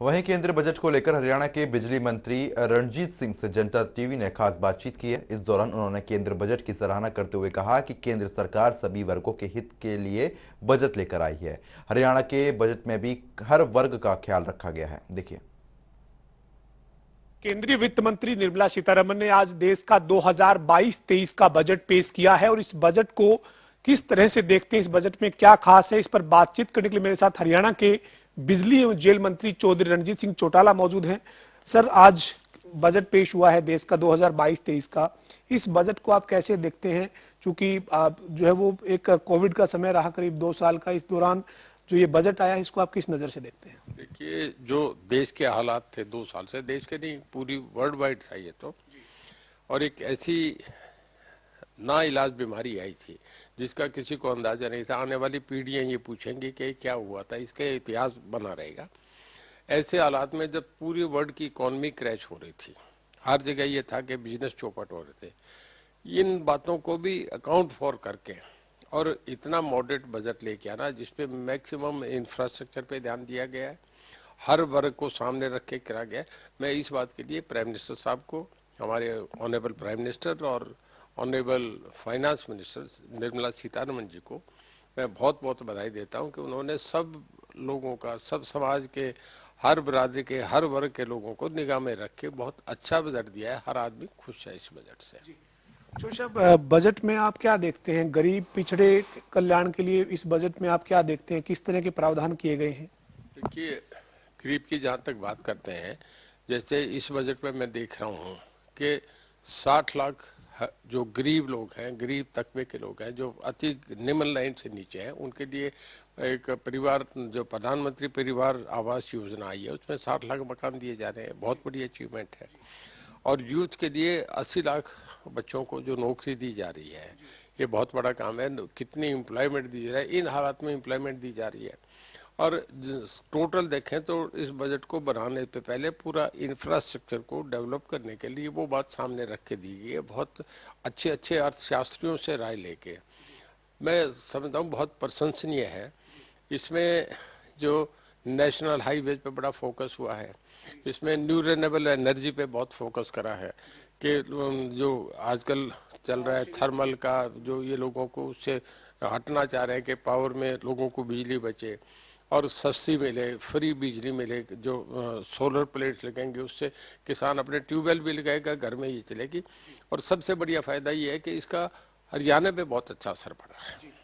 वहीं केंद्रीय बजट को लेकर हरियाणा के बिजली मंत्री रणजीत सिंह से जनता टीवी ने खास बातचीत की है। इस दौरान उन्होंने केंद्र बजट की सराहना करते हुए कहा कि केंद्र सरकार सभी वर्गों के हित के लिए बजट लेकर आई है। हरियाणा के बजट में भी हर वर्ग का ख्याल रखा गया है। देखिए, केंद्रीय वित्त मंत्री निर्मला सीतारमण ने आज देश का 2022-23 का बजट पेश किया है और इस बजट को किस तरह से देखते हैं, इस बजट में क्या खास है, इस पर बातचीत करने के लिए मेरे साथ हरियाणा के बिजली एवं जेल मंत्री चौधरी रणजीत सिंह चौटाला मौजूद हैं। सर, आज बजट पेश हुआ है देश का 2022-23 का। इस बजट को आप कैसे देखते हैं? चूंकि जो है वो एक कोविड का समय रहा, करीब 2 साल का। इस दौरान जो ये बजट आया है, इसको आप किस नजर से देखते हैं? देखिए, जो देश के हालात थे 2 साल से, देश के नहीं पूरी वर्ल्ड वाइड था ये तो, और एक ऐसी ना इलाज बीमारी आई थी जिसका किसी को अंदाजा नहीं था। आने वाली पीढ़ियां ये पूछेंगी कि क्या हुआ था, इसका इतिहास बना रहेगा। ऐसे हालात में जब पूरी वर्ल्ड की इकोनॉमी क्रैश हो रही थी, हर जगह ये था कि बिजनेस चौपट हो रहे थे, इन बातों को भी अकाउंट फॉर करके और इतना मॉडरेट बजट लेके आना जिसपे मैक्सिमम इंफ्रास्ट्रक्चर पे ध्यान दिया गया है, हर वर्ग को सामने रख के करा गया है। मैं इस बात के लिए प्राइम मिनिस्टर साहब को, हमारे ऑनरेबल प्राइम मिनिस्टर और honourable finance minister Nirmala Sitharaman ji को मैं बहुत बहुत बधाई देता हूं कि उन्होंने सब लोगों का, सब समाज के, हर बिरादरी के, हर वर्ग के लोगों को निगाह में रख के बहुत अच्छा बजट दिया है। हर आदमी खुश है इस बजट से। साहब, बजट में आप क्या देखते हैं? गरीब पिछड़े कल्याण के लिए इस बजट में आप क्या देखते हैं? किस तरह के प्रावधान किए गए हैं? देखिए, गरीब की जहाँ तक बात करते हैं, जैसे इस बजट में मैं देख रहा हूँ कि 60 लाख जो गरीब लोग हैं, गरीब तबके के लोग हैं, जो अति निम्न लाइन से नीचे हैं, उनके लिए एक परिवार, जो प्रधानमंत्री परिवार आवास योजना आई है, उसमें 60 लाख मकान दिए जा रहे हैं। बहुत बड़ी अचीवमेंट है। और यूथ के लिए 80 लाख बच्चों को जो नौकरी दी जा रही है, ये बहुत बड़ा काम है। कितनी एम्प्लॉयमेंट दी जा रही है, इन हालात में एम्प्लॉयमेंट दी जा रही है। और टोटल देखें तो इस बजट को बनाने पे पहले पूरा इंफ्रास्ट्रक्चर को डेवलप करने के लिए वो बात सामने रख के दी गई है। बहुत अच्छे अच्छे अर्थशास्त्रियों से राय लेके मैं समझता हूँ बहुत प्रशंसनीय है। इसमें जो नेशनल हाईवे पे बड़ा फोकस हुआ है, इसमें न्यू रिन्यूएबल एनर्जी पे बहुत फोकस करा है कि जो आजकल चल रहा है थर्मल का, जो ये लोगों को उससे हटना चाह रहे हैं कि पावर में लोगों को बिजली बचे और सस्ती मिले, फ्री बिजली मिले। जो सोलर प्लेट्स लगेंगे उससे किसान अपने ट्यूबवेल भी लगाएगा, घर में ही चलेगी। और सबसे बढ़िया फायदा ये है कि इसका हरियाणा पे बहुत अच्छा असर पड़ा है।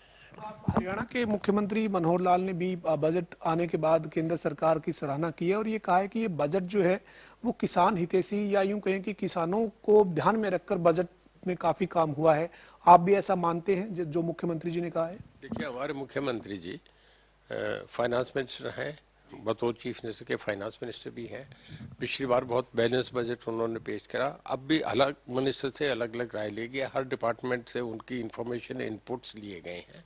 हरियाणा के मुख्यमंत्री मनोहर लाल ने भी बजट आने के बाद केंद्र सरकार की सराहना की है और ये कहा है कि ये बजट जो है वो किसान हितैषी, या यूं कहें कि किसानों को ध्यान में रखकर बजट में काफी काम हुआ है। आप भी ऐसा मानते हैं जो मुख्यमंत्री जी ने कहा है? देखिए, हमारे मुख्यमंत्री जी फाइनेंस मिनिस्टर हैं, बतौर चीफ मिनिस्टर के फाइनेंस मिनिस्टर भी हैं। पिछली बार बहुत बैलेंस बजट उन्होंने पेश करा। अब भी अलग मिनिस्टर से अलग अलग राय ली गई, हर डिपार्टमेंट से उनकी इंफॉर्मेशन इनपुट्स लिए गए हैं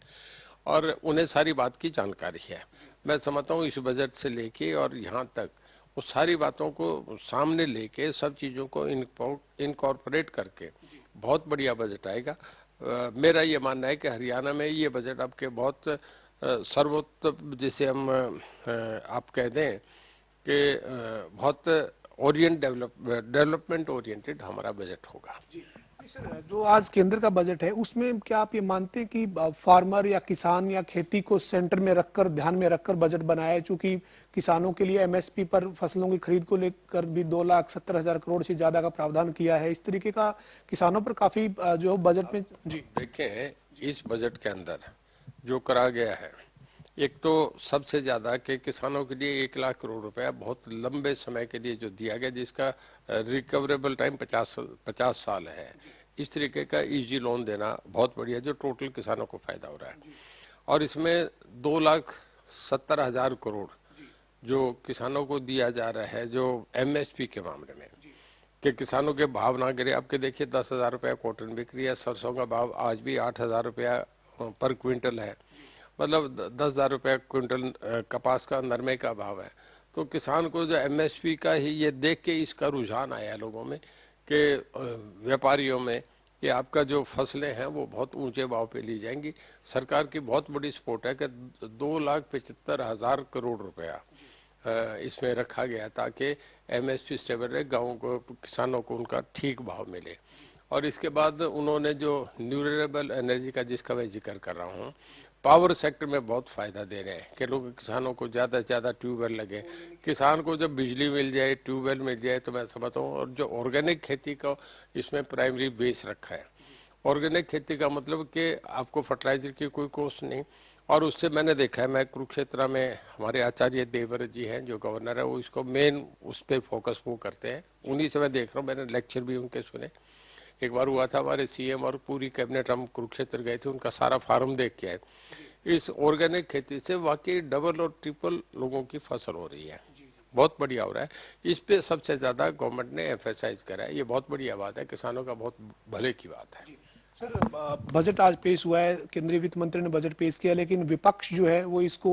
और उन्हें सारी बात की जानकारी है। मैं समझता हूँ इस बजट से लेके और यहाँ तक वो सारी बातों को सामने लेके, सब चीज़ों को इनकॉर्पोरेट करके बहुत बढ़िया बजट आएगा। मेरा ये मानना है कि हरियाणा में ये बजट आपके बहुत सर्वोत्तम, जिसे हम आप कह दें कि बहुत डेवलपमेंट ओरिएंटेड हमारा बजट होगा। सर, जो आज केंद्र का बजट है उसमें क्या आप ये मानते हैं कि फार्मर या किसान या खेती को सेंटर में रखकर, ध्यान में रखकर बजट बनाया है? चूंकि किसानों के लिए एमएसपी पर फसलों की खरीद को लेकर भी 2,70,000 करोड़ से ज्यादा का प्रावधान किया है। इस तरीके का किसानों पर काफी जो बजट में जी देखें, इस बजट के अंदर जो करा गया है, एक तो सबसे ज़्यादा कि किसानों के लिए 1 लाख करोड़ रुपया बहुत लंबे समय के लिए जो दिया गया, जिसका रिकवरेबल टाइम 50 साल है। इस तरीके का इजी लोन देना बहुत बढ़िया, जो टोटल किसानों को फायदा हो रहा है। और इसमें 2,70,000 करोड़ जो किसानों को दिया जा रहा है, जो एमएसपी के मामले में, कि किसानों के भाव ना गिरे। आपके देखिए 10,000 रुपया कॉटन बिक रही है, सरसों का भाव आज भी 8,000 रुपया पर क्विंटल है, मतलब 10,000 रुपया क्विंटल कपास का नरमे का भाव है। तो किसान को जो एमएसपी का ही ये देख के इसका रुझान आया लोगों में, कि व्यापारियों में, कि आपका जो फसलें हैं वो बहुत ऊंचे भाव पे ली जाएंगी। सरकार की बहुत बड़ी सपोर्ट है कि 2,75,000 करोड़ रुपया इसमें रखा गया ताकि एमएसपी स्टेबल रहे, गाँव को, किसानों को उनका ठीक भाव मिले। और इसके बाद उन्होंने जो न्यूरेबल एनर्जी का, जिसका मैं जिक्र कर रहा हूँ, पावर सेक्टर में बहुत फ़ायदा दे रहे हैं कि लोग, किसानों को ज़्यादा से ज़्यादा ट्यूबवेल लगे। किसान को जब बिजली मिल जाए, ट्यूबवेल मिल जाए, तो मैं समझता हूँ। और जो ऑर्गेनिक खेती का इसमें प्राइमरी बेस रखा है, ऑर्गेनिक खेती का मतलब कि आपको फर्टिलाइजर की कोई कॉस्ट नहीं। और उससे मैंने देखा है, मैं कुरुक्षेत्र में हमारे आचार्य देवव्रत जी हैं जो गवर्नर है, वो इसको मेन उस पर फोकस वो करते हैं, उन्हीं से मैं देख रहा हूँ। मैंने लेक्चर भी उनके सुने। एक बार हुआ था, हमारे सीएम और पूरी कैबिनेट हम कुरुक्षेत्र गए थे, उनका सारा फार्म देख के आए। इस ऑर्गेनिक खेती से वाकई डबल और ट्रिपल लोगों की फसल हो रही है, बहुत बढ़िया हो रहा है। इस पे सबसे ज़्यादा गवर्नमेंट ने एम्फेसाइज करा है, ये बहुत बढ़िया बात है, किसानों का बहुत भले की बात है। सर, बजट आज पेश हुआ है, केंद्रीय वित्त मंत्री ने बजट पेश किया, लेकिन विपक्ष जो है वो इसको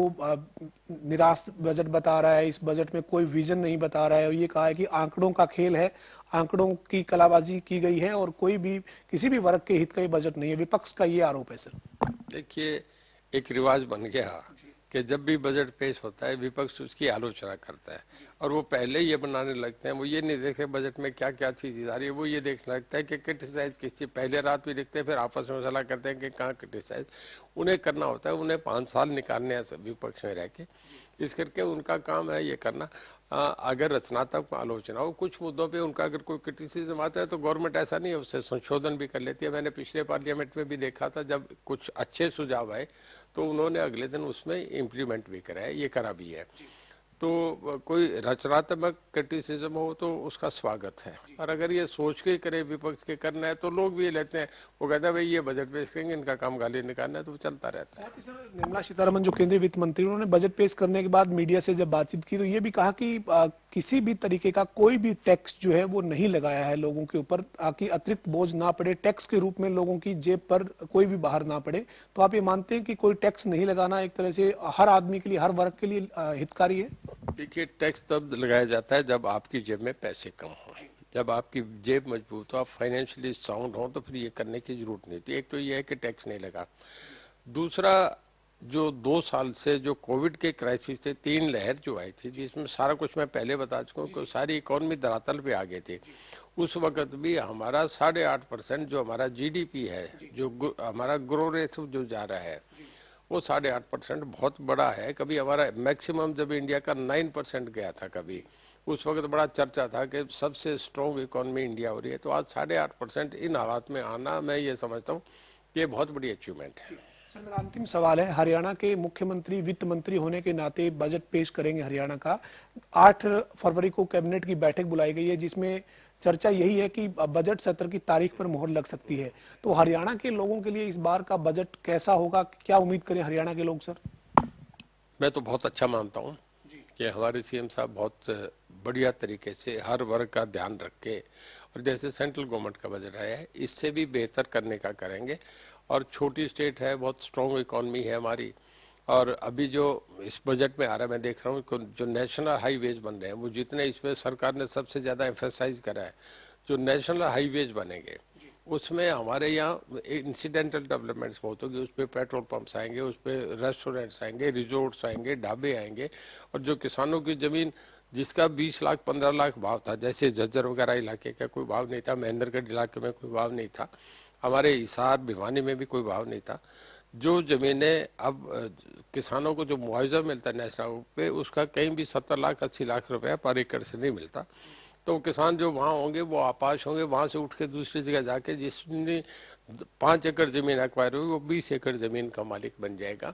निराश बजट बता रहा है। इस बजट में कोई विजन नहीं बता रहा है और ये कहा है कि आंकड़ों का खेल है, आंकड़ों की कलाबाजी की गई है और कोई भी, किसी भी वर्ग के हित का ये बजट नहीं है। विपक्ष का ये आरोप है सर। देखिए, एक रिवाज बन गया कि जब भी बजट पेश होता है विपक्ष उसकी आलोचना करता है, और वो पहले ये बनाने लगते हैं, वो ये नहीं देखते बजट में क्या क्या चीज़ आ रही है, वो ये देखने लगता है कि क्रिटिसाइज किस चीज़, पहले रात भी लिखते हैं, फिर आपस में सलाह करते हैं कि कहाँ क्रिटिसाइज उन्हें करना होता है। उन्हें 5 साल निकालने हैं विपक्ष में रह के, इस करके उनका काम है ये करना। अगर रचनात्मक आलोचना हो कुछ मुद्दों पे, उनका अगर कोई क्रिटिसिज्म आता है तो गवर्नमेंट ऐसा नहीं है, उससे संशोधन भी कर लेती है। मैंने पिछले पार्लियामेंट में भी देखा था, जब कुछ अच्छे सुझाव आए तो उन्होंने अगले दिन उसमें इम्प्लीमेंट भी करा है, ये करा भी है। तो कोई रचनात्मक क्रिटिसिज्म हो तो उसका स्वागत है, और अगर ये सोच के करे विपक्ष के करना है तो लोग भी ये लेते हैं, वो कहते हैं भाई ये बजट पेश करेंगे, इनका काम गाली निकालना है, तो वो चलता रहता है। साथ ही सर, निर्मला सीतारमन जो केंद्रीय वित्त मंत्री, उन्होंने बजट पेश करने के बाद मीडिया से जब बातचीत की तो ये भी कहा कि किसी भी तरीके का कोई भी टैक्स जो है वो नहीं लगाया है लोगों के ऊपर, ताकि अतिरिक्त बोझ ना पड़े, टैक्स के रूप में लोगों की जेब पर कोई भी बाहर ना पड़े। तो आप ये मानते हैं कि कोई टैक्स नहीं लगाना एक तरह से हर आदमी के लिए, हर वर्ग के लिए हितकारी है? देखिए, टैक्स तब लगाया जाता है जब आपकी जेब में पैसे कम हो, जब आपकी जेब मजबूत हो, आप फाइनेंशियली साउंड हो, तो फिर ये करने की जरूरत नहीं थी। एक तो ये है कि टैक्स नहीं लगा। दूसरा, जो 2 साल से जो कोविड के क्राइसिस थे, 3 लहर जो आई थी, जिसमें सारा कुछ मैं पहले बता चुका हूँ कि सारी इकोनॉमी धरातल पे आ गए थे। उस वक्त भी हमारा 8.5% जो हमारा जीडीपी है, जो हमारा ग्रो रेट जो जा रहा है, वो 8.5% बहुत बड़ा है। कभी हमारा मैक्सिमम जब इंडिया का 9% गया था, कभी उस वक्त बड़ा चर्चा था कि सबसे स्ट्रॉन्ग इकोनॉमी इंडिया हो रही है। तो आज 8.5% इन हालात में आना, मैं ये समझता हूँ कि ये बहुत बड़ी अचीवमेंट है। सर, मेरा अंतिम सवाल है, हरियाणा के मुख्यमंत्री, वित्त मंत्री होने के नाते बजट पेश करेंगे हरियाणा का। 8 फरवरी को कैबिनेट की बैठक बुलाई गई है, जिसमें चर्चा यही है कि बजट सत्र की तारीख पर मोहर लग सकती है। तो हरियाणा के लोगों के लिए इस बार का बजट कैसा होगा, क्या उम्मीद करें हरियाणा के लोग सर? मैं तो बहुत अच्छा मानता हूँ कि हमारे सीएम साहब बहुत बढ़िया तरीके से हर वर्ग का ध्यान रख के, और जैसे सेंट्रल गवर्नमेंट का बजट आया है, इससे भी बेहतर करने का करेंगे। और छोटी स्टेट है, बहुत स्ट्रॉन्ग इकॉनमी है हमारी, और अभी जो इस बजट में आ रहा है, मैं देख रहा हूँ कि जो नेशनल हाईवेज बन रहे हैं, वो जितने इसमें सरकार ने सबसे ज़्यादा एम्फेसाइज करा है, जो नेशनल हाईवेज बनेंगे उसमें हमारे यहाँ इंसिडेंटल डेवलपमेंट्स बहुत होगी। उस पर पेट्रोल पंप्स आएंगे, उस पर रेस्टोरेंट्स आएंगे, रिजोर्ट्स आएंगे, ढाबे आएंगे। और जो किसानों की ज़मीन जिसका 20 लाख 15 लाख भाव था, जैसे झज्जर वगैरह इलाके का कोई भाव नहीं था, महेंद्रगढ़ इलाके में कोई भाव नहीं था, हमारे हिसार भिवानी में भी कोई भाव नहीं था, जो ज़मीनें अब किसानों को जो मुआवजा मिलता है नेशनल पे, उसका कहीं भी 70 लाख 80 लाख रुपया पर एकड़ से नहीं मिलता। तो किसान जो वहाँ होंगे वो आपाश होंगे, वहाँ से उठ के दूसरी जगह जाके जिसने 5 एकड़ ज़मीन एक्वायर हुई वो 20 एकड़ ज़मीन का मालिक बन जाएगा।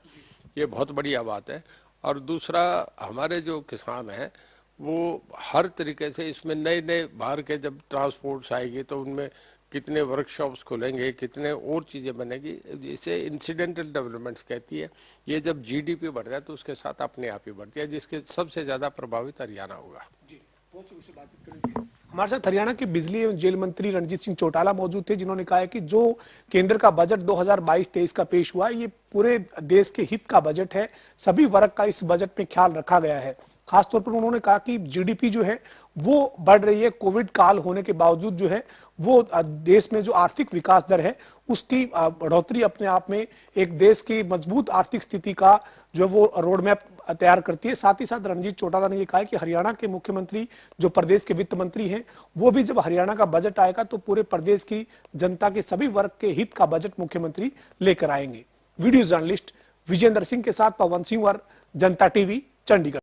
ये बहुत बढ़िया बात है। और दूसरा, हमारे जो किसान हैं वो हर तरीके से इसमें नए नए बाहर के जब ट्रांसपोर्ट्स आएगी तो उनमें कितने वर्कशॉप्स खुलेंगे, कितने और चीज़ें बनेगी, इसे इंसिडेंटल डेवलपमेंट्स कहती है। ये जब जीडीपी बढ़ रहा है तो उसके साथ अपने आप ही बढ़ती है, जिसके सबसे ज़्यादा प्रभावित हरियाणा होगा। हमारे साथ हरियाणा के बिजली एवं जेल मंत्री रणजीत सिंह चौटाला मौजूद थे, जिन्होंने कहा है कि जो केंद्र का बजट 2022-23 का पेश हुआ है, ये पूरे देश के हित का बजट है, सभी वर्ग का इस बजट में ख्याल रखा गया है। खासतौर पर उन्होंने कहा कि जीडीपी जो है वो बढ़ रही है, कोविड काल होने के बावजूद जो है वो देश में जो आर्थिक विकास दर है उसकी बढ़ोतरी अपने आप में एक देश की मजबूत आर्थिक स्थिति का जो वो रोड मैप तैयार करती है। साथ ही साथ रणजीत चौटाला ने ये कहा कि हरियाणा के मुख्यमंत्री जो प्रदेश के वित्त मंत्री हैं वो भी जब हरियाणा का बजट आएगा तो पूरे प्रदेश की जनता के सभी वर्ग के हित का बजट मुख्यमंत्री लेकर आएंगे। वीडियो जर्नलिस्ट विजेंद्र सिंह के साथ पवन सिंह, जनता टीवी, चंडीगढ़।